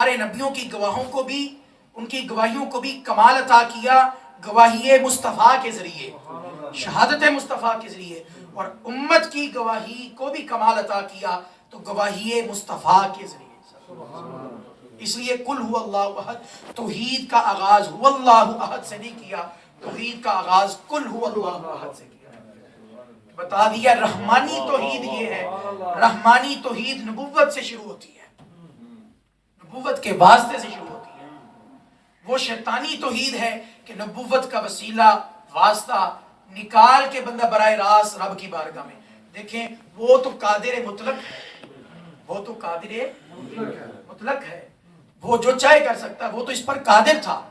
ہمارے نبیوں کی گواہوں کو بھی، ان کی گواہیوں کو بھی کمال عطا کیا گواہی مصطفیٰ کے ذریعے، شہادت مصطفیٰ کے ذریعے، اور امت کی گواہی کو بھی کمال عطا کیا تو گواہی مصطفیٰ کے ذریعے۔ اس لیے قل هو اللہ احد، توحید کا آغاز هو اللہ احد سے نہیں کیا، توحید کا آغاز قل هو اللہ احد سے کیا۔ بتا دیا رحمانی توحید یہ ہے، رحمانی توحید نبوت سے شروع ہوتی ہے، نبوت کے واسطے سے شروع ہوتی ہے۔ وہ شیطانی توحید ہے کہ نبوت کا وسیلہ واسطہ نکال کے بندہ براہ راست رب کی بارگاہ میں۔ دیکھیں وہ تو قادر مطلق ہے، وہ تو قادر مطلق ہے، وہ جو چاہے کر سکتا ہے، وہ تو اس پر قادر تھا،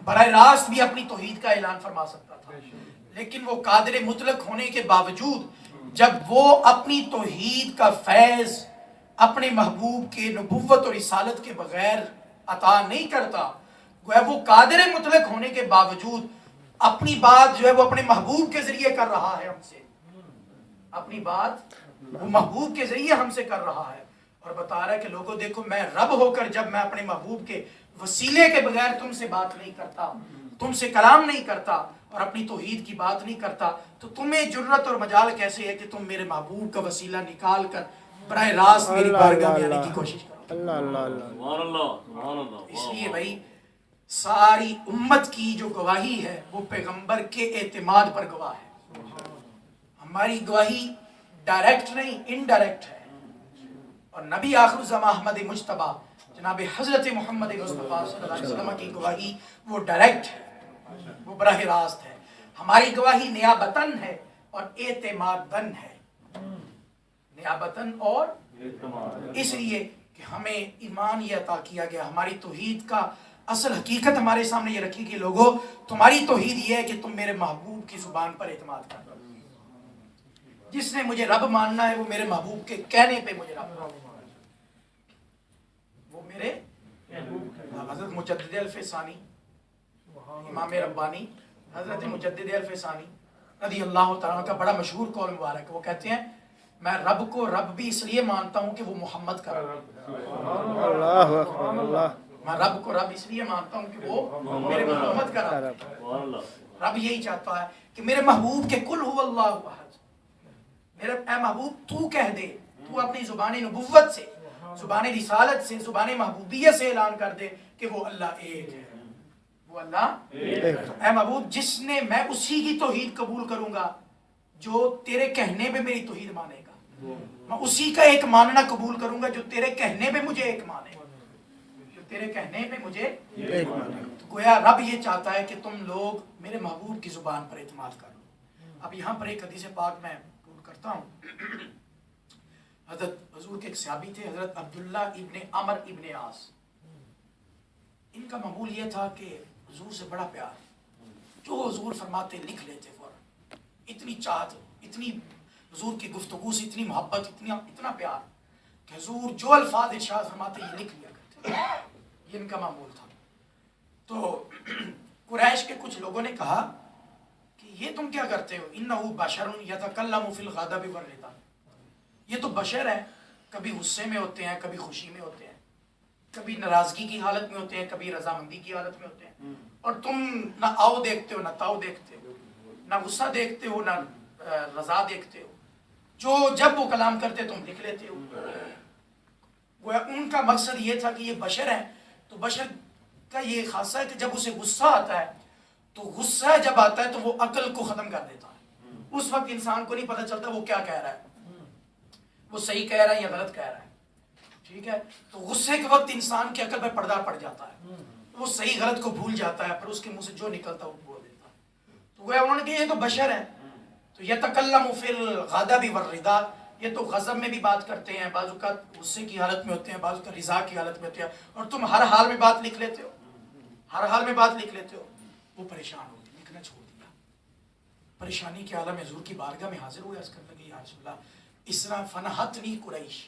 براہ راست بھی اپنی توحید کا اعلان فرما سکتا تھا، لیکن وہ قادر مطلق ہونے کے باوجود جب وہ اپنی توحید کا فیض اپنے محبوب کے نبوت اور رسالت کے بغیر عطا نہیں کرتا، گویا وہ قادر مطلق ہونے کے باوجود اپنی بات جو ہے وہ اپنے محبوب کے ذریعے کر رہا ہے ہم سے، اپنی بات وہ محبوب کے ذریعے ہم سے کر رہا ہے، اور بتا رہا ہے کہ لوگوں دیکھو میں رب ہو کر جب میں اپنے محبوب کے وسیلے کے بغیر تم سے بات نہیں کرتا، تم سے کلام نہیں کرتا اور اپنی توحید کی بات نہیں کرتا، تو تمہیں جرت اور مجال کیسے ہے کہ تم میرے محبوب کا وسیلہ نکال کر براہ راست میری بارگاہ میں آنے کی کوشش کرو۔ اس لیے بھائی ساری امت کی جو گواہی ہے وہ پیغمبر کے اعتماد پر گواہ ہے، ہماری گواہی ڈائریکٹ نہیں انڈائریکٹ ہے، اور نبی آخر الزمان احمد مجتبی جناب حضرت محمد مصطفیٰ صلی اللہ علیہ وسلم کی گواہی وہ ڈائریکٹ ہے، وہ براہ راست ہے، ہماری گواہی نیابتاً ہے اور اعتماداً ہے، نیابتاً اور اس لیے کہ ہمیں ایمان یہ عطا کیا گیا، ہماری توحید کا اصل حقیقت ہمارے سامنے یہ رکھی کہ لوگوں تمہاری توحید یہ ہے کہ تم میرے محبوب کی زبان پر اعتماد کرو، جس نے مجھے رب ماننا ہے وہ میرے محبوب کے کہنے پہ مجھے رب ماننا ہے، وہ میرے حضرت مجدد الفسانی امام ربانی حضرت مجدد الفسانی رضی اللہ تعالیٰ کا بڑا مشہور قول مبارک، وہ کہتے ہیں میں رب کو رب بھی اس لیے مانتا ہوں کہ وہ محمد کا رب ہے، میں رب کو رب اس لیے مانتا ہوں کہ وہ میرے محمد کا رب ہے۔ رب یہی چاہتا ہے کہ میرے محبوب کے قل هو اللہ احد، میرے اے محبوب تو کہہ دے، تو اپنی زبان نبوت سے، زبان رسالت سے، زبان محبوبیت سے اعلان کر دے کہ وہ اللہ ایک ہے، وہ اللہ اے محبوب جس نے میں اسی کی توحید قبول کروں گا جو تیرے کہنے پہ میری توحید مانے گا، میں اسی کا ایک ماننا قبول کروں گا جو تیرے کہنے پہ مجھے ایک مانے گا، جو تیرے کہنے پہ مجھے ایک مانے گا۔ تو گویا رب یہ چاہتا ہے کہ تم لوگ میرے محبوب کی زبان پر اعتماد کرو۔ اب یہاں پر ایک حدیث پاک میں پور کرتا ہوں، حضرت حضور کے ایک صحابی تھے حضرت عبداللہ ابن عمر ابن عاص، ان کا معمول یہ تھا کہ حضور سے بڑا پیار، جو حضور فرماتے لکھ لیتے فوراً، اتنی چاہت، اتنی حضور کی گفتگو سے اتنی محبت، اتنا پیار کہ حضور جو الفاظ ارشاد فرماتے یہ لکھ لیا کرتے، یہ ان کا معمول تھا۔ تو قریش کے کچھ لوگوں نے کہا کہ یہ تم کیا کرتے ہو، انہ بشر یتکلم فی الغضب والرضا، یہ تو بشر ہے، کبھی غصے میں ہوتے ہیں، کبھی خوشی میں ہوتے ہیں، کبھی ناراضگی کی حالت میں ہوتے ہیں، کبھی رضامندی کی حالت میں ہوتے ہیں، اور تم نہ آؤ دیکھتے ہو نہ تاؤ دیکھتے ہو، نہ غصہ دیکھتے ہو نہ رضا دیکھتے ہو، جو جب وہ کلام کرتے تم لکھ لیتے ہو۔ گویا ان کا مقصد یہ تھا کہ یہ بشر ہیں، تو بشر کا یہ خاصہ ہے کہ جب اسے غصہ آتا ہے تو غصہ جب آتا ہے تو وہ عقل کو ختم کر دیتا ہے، اس وقت انسان کو نہیں پتہ چلتا وہ کیا کہہ رہا ہے، وہ صحیح کہہ رہا ہے یا غلط کہہ رہا ہے، ٹھیک ہے؟ تو غصے کے وقت انسان کی عقل پہ پردہ پڑ جاتا ہے، وہ صحیح غلط کو بھول جاتا ہے، پھر اس کے منہ سے جو نکلتا ہے وہ بول دیتا ہے۔ تو گویا انہوں نے کہا یہ تو بشر ہے، تو یتکلم فی الغضب والرضا، یہ تو غضب میں بھی بات کرتے ہیں، بعض اوقات غصے کی حالت میں ہوتے ہیں، بعض اوقات رضا کی حالت میں ہوتے ہیں، اور تم ہر حال میں بات لکھ لیتے ہو، ہر حال میں بات لکھ لیتے ہو۔ وہ پریشان ہو گئے، لکھنا چھوڑ دیا، پریشانی کے عالم میں حضور کی بارگاہ میں حاضر ہوئے، عرض کرنے لگے یا رسول اللہ اس طرح فنحتنی قریش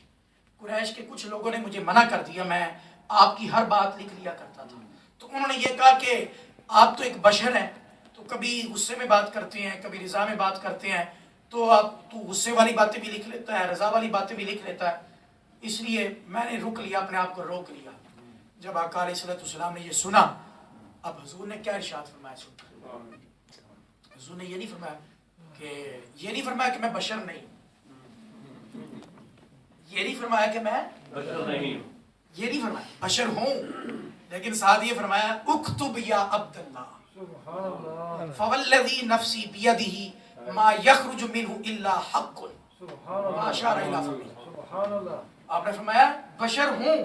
کے کچھ لوگوں نے مجھے منع کر دیا، میں آپ کی ہر بات لکھ لیا کرتا تھا۔ تو انہوں نے یہ کہا کہ آپ تو ایک بشر ہیں، تو کبھی غصے میں بات کرتے ہیں، کبھی رضا میں بات کرتے ہیں، تو آپ تو غصے والی باتیں بھی لکھ لیتا ہے، رضا والی باتیں بھی لکھ لیتا ہے، اس لیے میں نے رک لیا، اپنے آپ کو روک لیا جب آقا علیہ السلام نے یہ سنا، اب حضور نے کیا ارشاد فرمایا؟ حضور نے یہ نہیں فرمایا کہ میں بشر نہیں، یہ نہیں فرمایا کہ میں بشر نہیں، یہ نہیں فرمایا بشر ہوں، لیکن ساتھ یہ فرمایا اکتب یا عبد اللہ فوالذی نفسی بیدہ ما یخرج منہ الا حق ما اشار الی فمہ۔ آپ نے فرمایا بشر ہوں،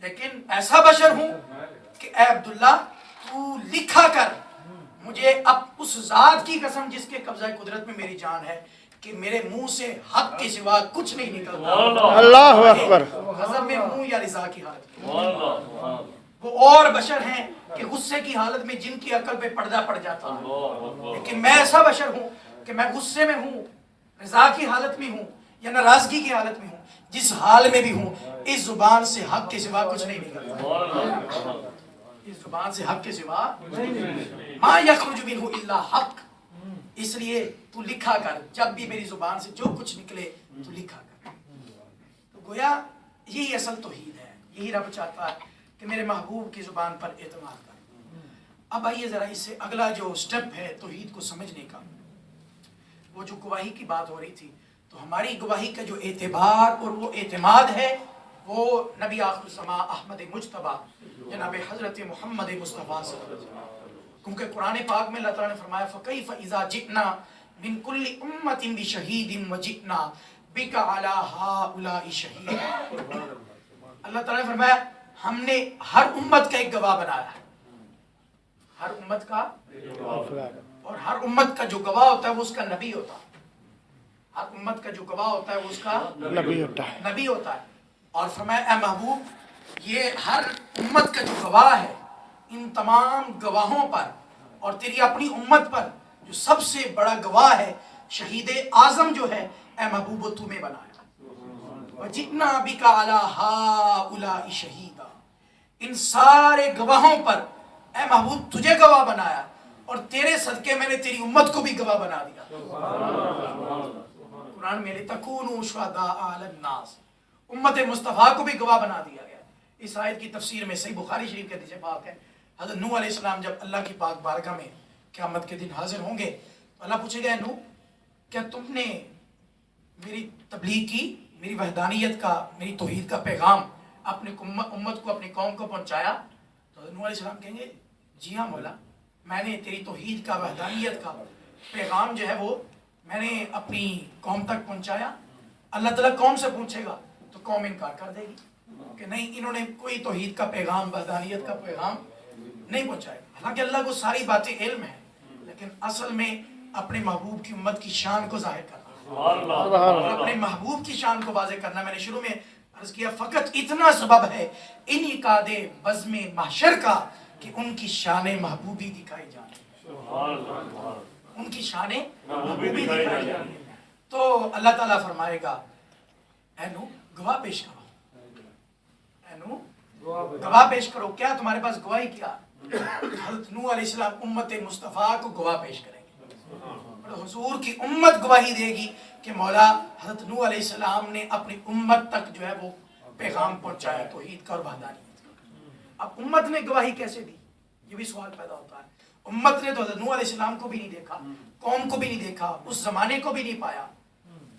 لیکن ایسا بشر ہوں کہ اے عبداللہ تو لکھا کر مجھے اب اس ذات کی قسم جس کے قبضہ قدرت میں میری جان ہے کہ میرے منہ سے حق کے سوا کچھ نہیں نکلتا، اللہ اکبر، غضب میں ہوں یا رضا کی حالت میں۔ وہ اور بشر ہیں کہ غصے کی حالت میں جن کی عقل پہ پردہ پڑ جاتا ہے، لیکن میں ایسا بشر ہوں کہ میں غصے میں ہوں، رضا کی حالت میں ہوں یا ناراضگی کی حالت میں ہوں، جس حال میں بھی ہوں اس زبان سے حق کے سوا کچھ نہیں نکلتا، اس زبان سے حق کے سوا ما یخرج منہ الا حق۔ اس لیے تو لکھا کر، جب بھی میری زبان سے جو کچھ نکلے تو لکھا کر۔ تو گویا یہی اصل توحید ہے، یہی رب چاہتا ہے کہ میرے محبوب کی زبان پر اعتماد کر۔ اب آئیے ذرا اس سے اگلا جو سٹیپ ہے توحید کو سمجھنے کا، وہ جو گواہی کی بات ہو رہی تھی، تو ہماری گواہی کا جو اعتبار اور وہ اعتماد ہے وہ نبی آخر الزماں احمد مجتبیٰ جناب حضرت محمد مصطفیٰ صلی اللہ علیہ وسلم، کیونکہ قرآن پاک میں اللہ تعالیٰ نے فرمایا فَكَيْفَ إِذَا جِئْنَا مِن كُلِّ أُمَّةٍ بِشَهِيدٍ وَجِئْنَا بِكَ عَلَى هَؤُلَاءِ شَهِيدًا۔ اللہ تعالیٰ نے فرمایا ہم نے ہر امت کا ایک گواہ بنایا ہے، ہر امت کا، اور ہر امت کا جو گواہ ہوتا ہے وہ اس کا نبی ہوتا ہے، ہر امت کا جو گواہ ہوتا ہے وہ اس کا نبی ہوتا ہے۔ اور فرمایا اے محبوب یہ ہر امت کا جو گواہ ہے، ان تمام گواہوں پر اور تیری اپنی امت پر جو سب سے بڑا گواہ ہے، شہید اعظم جو ہے، اے محبوب وہ تمہیں بنایا۔ وَجِئْنَا بِكَ عَلَى هَؤُلَاءِ شَهِيدًا، ان سارے گواہوں پر اے محبوب تجھے گواہ بنایا، اور تیرے صدقے میں نے تیری امت کو بھی گواہ بنا دیا۔ قرآن میں لِتَكُونُوا شُهَدَاءَ عَلَى النَّاسِ، امت مصطفیٰ کو بھی گواہ بنا دیا گیا۔ اس آیت کی تفسیر میں صحیح بخاری شریف کے حدیث پاک ہے، حضرت نوح علیہ السلام جب اللہ کی پاک بارگاہ میں قیامت کے دن حاضر ہوں گے تو اللہ پوچھے گا نوح کیا تم نے میری تبلیغ کی، میری وحدانیت کا، میری توحید کا پیغام اپنی امت کو، اپنی قوم کو پہنچایا؟ تو حضرت نوح علیہ السلام کہیں گے جی ہاں مولا، میں نے تیری توحید کا، وحدانیت کا پیغام جو ہے وہ میں نے اپنی قوم تک پہنچایا۔ اللہ تعالیٰ قوم سے پوچھے گا تو قوم انکار کر دے گی کہ نہیں انہوں نے کوئی توحید کا پیغام، وحدانیت کا پیغام نہیں پہنچایا۔ حالانکہ اللہ کو ساری باتیں علم ہے، لیکن اصل میں اپنے محبوب کی امت کی شان کو ظاہر کرنا، اپنے محبوب کی شان کو واضح کرنا۔ میں نے شروع میں عرض کیا فقط اتنا سبب ہے انعقاد بزم محشر کا کہ ان کی شان محبوبی دکھائی جائے، ان کی شان محبوبی دکھائی جائے۔ تو اللہ تعالیٰ فرمائے گا اے نوح گواہ پیش کرو، اے نوح گواہ پیش کرو۔ کیا تمہارے پاس گواہی؟ کیا؟ حضرت نوح علیہ السلام امت مصطفیٰ کو گواہ پیش کریں گے، اور حضور کی امت گواہی دے گی کہ مولا حضرت نوح علیہ السلام نے اپنی امت تک جو ہے وہ پیغام پہنچایا توحید کا اور وحدانیت کا۔ اب امت نے گواہی کیسے دی؟ یہ بھی سوال پیدا ہوتا ہے۔ امت نے تو حضرت نوح علیہ السلام کو بھی نہیں دیکھا، قوم کو بھی نہیں دیکھا، اس زمانے کو بھی نہیں پایا،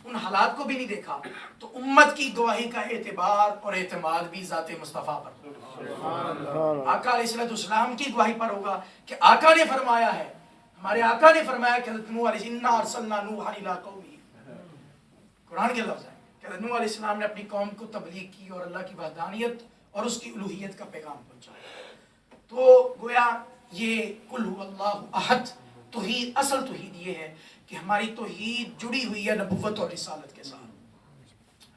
ان حالات کو بھی نہیں دیکھا، تو امت کی گواہی کا اعتبار اور اعتماد بھی ذات مصطفیٰ پر، آقا علیہ السلام کی گواہی پر ہوگا کہ آقا نے فرمایا ہے، ہمارے آقا نے فرمایا کہ حضرت نوح علیہ السلام ارسلنا نوحا الی قومہ، قرآن کے لفظ ہے کہ حضرت نوح علیہ السلام نے اپنی قوم کو تبلیغ کی اور اللہ کی وحدانیت اور اس کی الوہیت کا پیغام پہنچایا۔ تو گویا یہ قل هو اللہ احد توحید، اصل توحید یہ ہے کہ ہماری توحید جڑی ہوئی ہے نبوت اور رسالت کے ساتھ،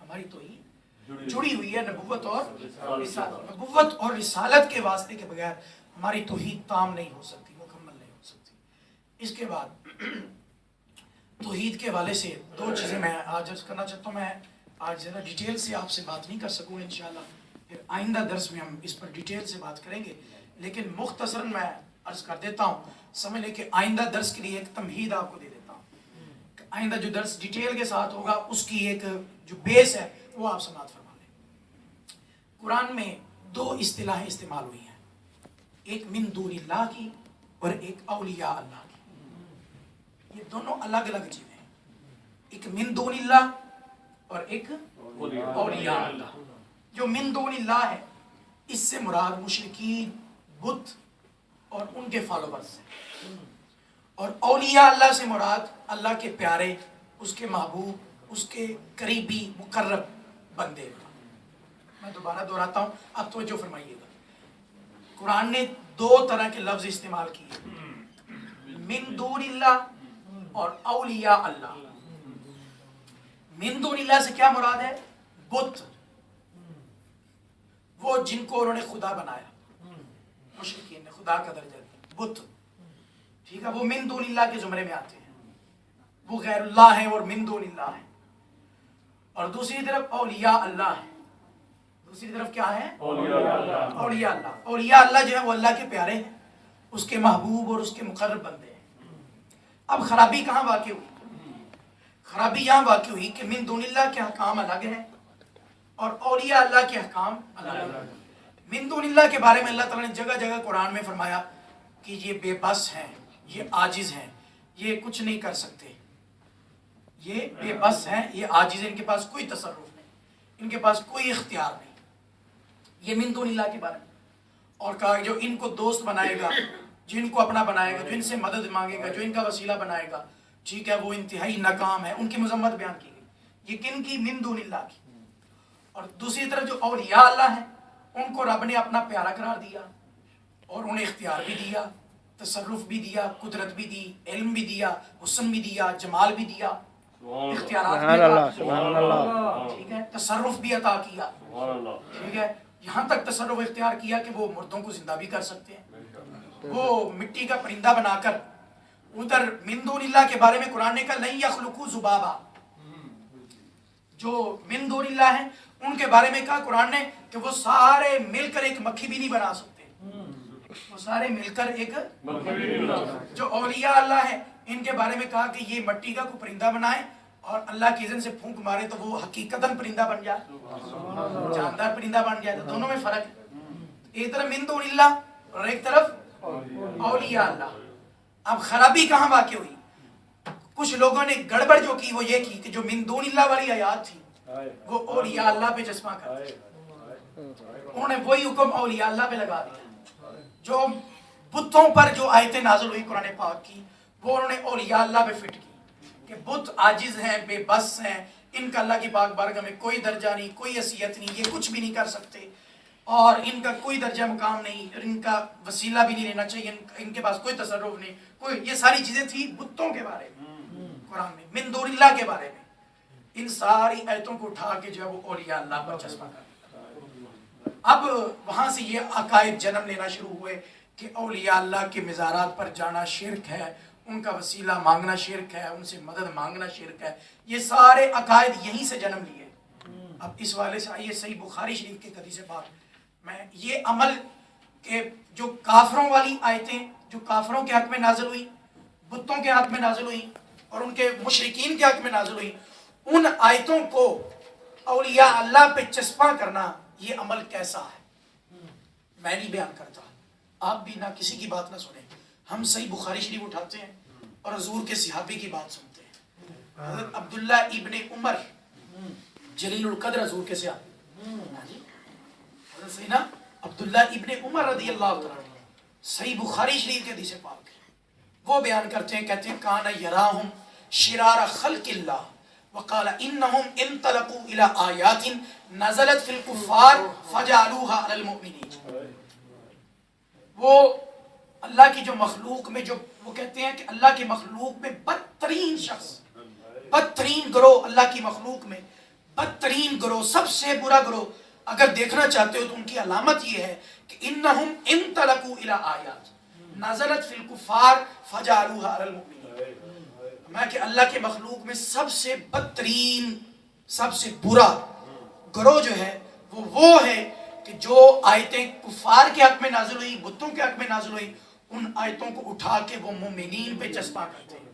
ہماری توحید جڑی ہوئی ہے نبوت اور رسالت۔ نبوت اور رسالت کے واسطے کے بغیر ہماری توحید تام نہیں ہو سکتی، مکمل نہیں ہو سکتی۔ اس کے بعد توحید کے حوالے سے دو چیزیں میں آج عرض کرنا چاہتا ہوں۔ میں آج زیادہ ڈیٹیل سے آپ سے بات نہیں کر سکوں گا، انشاءاللہ پھر آئندہ درس میں ہم اس پر ڈیٹیل سے بات کریں گے، لیکن مختصراً میں عرض کر دیتا ہوں، سمجھ لیں کہ آئندہ درس کے لیے ایک تمہید آپ کو دے دیتا ہوں کہ آئندہ جو درس ڈیٹیل کے ساتھ ہوگا اس کی ایک جو بیس ہے وہ آپ سماعت فرما لیں۔ قرآن میں دو اصطلاحیں استعمال ہوئی ہیں، ایک من دون اللہ کی اور ایک اولیاء اللہ کی. یہ دونوں الگ الگ چیزیں ہیں، ایک من دون اللہ اور ایک اولیاء اللہ. جو من دون اللہ ہے اس سے مراد مشرکین، بت اور ان کے فالوورز ہیں، اور اولیاء اللہ سے مراد اللہ کے پیارے، اس کے محبوب، اس کے قریبی مقرب بندے. میں دوبارہ دہراتا ہوں، اب توجہ فرمائیے گا. قرآن نے دو طرح کے لفظ استعمال کیے، من دون اللہ اور اولیاء اللہ. من دون اللہ سے کیا مراد ہے؟ بت، وہ جن کو انہوں نے خدا بنایا، مشرکین نے خدا کا درجہ دیا، بت، ٹھیک ہے، وہ من دون اللہ کے زمرے میں آتے ہیں، وہ غیر اللہ ہیں اور من دون اللہ ہیں. اور دوسری طرف اولیاء اللہ ہے. دوسری طرف کیا ہے؟ اولیاء اللہ. اولیاء اللہ جو ہے وہ اللہ کے پیارے ہیں، اس کے محبوب اور اس کے مقرب بندے ہیں. اب خرابی کہاں واقع ہوئی؟ خرابی یہاں واقع ہوئی کہ من دون اللہ کے احکام الگ ہیں اور اولیاء اللہ کے احکام الگ ہیں. من دون اللہ کے بارے میں اللہ تعالیٰ نے جگہ جگہ قرآن میں فرمایا کہ یہ بے بس ہیں، یہ عاجز ہیں، یہ کچھ نہیں کر سکتے، یہ بے بس ہیں، یہ عاجز ہیں، ان کے پاس کوئی تصرف نہیں، ان کے پاس کوئی اختیار نہیں. یہ من دون اللہ کے بارے میں. اور کہا جو ان کو دوست بنائے گا، جو ان کو اپنا بنائے گا، جو ان سے مدد مانگے گا، جو ان کا وسیلہ بنائے گا، ٹھیک ہے، وہ انتہائی ناکام ہے. ان کی مذمت بیان کی گئی. یہ کن کی؟ من دون اللہ کی. اور دوسری طرف جو اولیاء اللہ ہیں ان کو رب نے اپنا پیارا قرار دیا اور انہیں اختیار بھی دیا، تصرف بھی دیا، قدرت بھی دی، علم بھی دیا، حسن بھی دیا، جمال بھی دیا، اختیارات بھی عطا کیا، ٹھیک ہے، تصرف بھی عطا کیا، ٹھیک ہے، یہاں تک تصرف اختیار کیا کہ وہ مردوں کو زندہ بھی کر سکتے ہیں. وہ مٹی کا پرندہ بنا کر، ادھر من دون اللہ کے بارے میں قرآن نے کہا لن یخلقوا ذبابا، جو من دون اللہ ہیں ان کے بارے میں کہا قرآن نے کہ وہ سارے مل کر ایک مکھی بھی نہیں بنا سکتے، وہ سارے مل کر ایک مکھی بھی نہیں بنا سکتے. جو اولیاء اللہ ہیں ان کے بارے میں کہا کہ یہ مٹی کا کوئی پرندہ بنائے اور اللہ کی اذن سے پھونک مارے تو وہ حقیقتاً پرندہ بن جائے، جاندار پرندہ بن جائے. تو دونوں میں فرق ہے، ایک طرف من دون اللہ اور ایک طرف اولیاء اللہ. اب خرابی کہاں واقع ہوئی؟ کچھ لوگوں نے گڑبڑ جو کی وہ یہ کی کہ جو من دون اللہ والی آیات تھی وہ اولیاء اللہ پہ چشمہ کر دیا، انہوں نے وہی حکم اولیاء اللہ پہ لگا دیا. جو بتوں پر جو آیتیں نازل ہوئی قرآن پاک کی وہ انہوں نے اولیاء اللہ پہ فٹ کی کہ بت عاجز ہیں، بے بس ہیں، ان کا اللہ کی پاک بارگاہ میں کوئی درجہ نہیں، کوئی حیثیت نہیں، یہ کچھ بھی نہیں کر سکتے اور ان کا کوئی درجہ مقام نہیں، ان کا وسیلہ بھی نہیں لینا چاہیے، ان کے پاس کوئی تصرف نہیں، کوئی. یہ ساری چیزیں تھی بتوں کے بارے میں قرآن میں، من دون اللہ کے بارے میں. ان ساری آیتوں کو اٹھا کے جو ہے وہ اولیاء اللہ پر چسپاں کر دیا. اب وہاں سے یہ عقائد جنم لینا شروع ہوئے کہ اولیاء اللہ کے مزارات پر جانا شرک ہے، ان کا وسیلہ مانگنا شرک ہے، ان سے مدد مانگنا شرک ہے. یہ سارے عقائد یہیں سے جنم لیے. اب اس والے سے آئیے صحیح بخاری شریف کے حدیث پاک میں یہ عمل کہ جو کافروں والی آیتیں جو کافروں کے حق میں نازل ہوئی، بتوں کے حق میں نازل ہوئی اور ان کے مشرکین کے حق میں نازل ہوئی، ان آیتوں کو اولیاء اللہ پہ چسپاں کرنا یہ عمل کیسا ہے میں نہیں بیان کرتا. آپ بھی نہ کسی کی بات نہ سنیں، ہم صحیح بخاری شریف اٹھاتے ہیں اور حضور کے صحابی کی بات سنتے ہیں. حضرت عبداللہ ابن عمر جلیل القدر حضور کے صحابی، حضرت سیدنا عبداللہ ابن عمر رضی اللہ تعالیٰ صحیح بخاری شریف کے حدیث پاک وہ بیان کرتے ہیں، کہتے ہیں کان یراہم شرار خلق اللہ وقال انہم انطلقوا الى آیات نزلت فی الکفار فجعلوها علی المؤمنین. وہ اللہ کی جو مخلوق میں جو وہ کہتے ہیں کہ اللہ کی مخلوق میں بدترین شخص، بدترین گروہ، اللہ کی مخلوق میں بدترین گروہ، سب سے برا گروہ اگر دیکھنا چاہتے ہو تو ان کی علامت یہ ہے کہ انہم انطلقوا الی آیات نزلت فی الکفار فجعلوها علی المؤمنین. میں کہ اللہ کے مخلوق میں سب سے بدترین، سب سے برا گروہ جو ہے وہ ہے کہ جو آیتیں کفار کے حق میں نازل ہوئی، بتوں کے حق میں نازل ہوئی، ان آیتوں کو اٹھا کے وہ مومنین پہ چسپاں کرتے ہیں.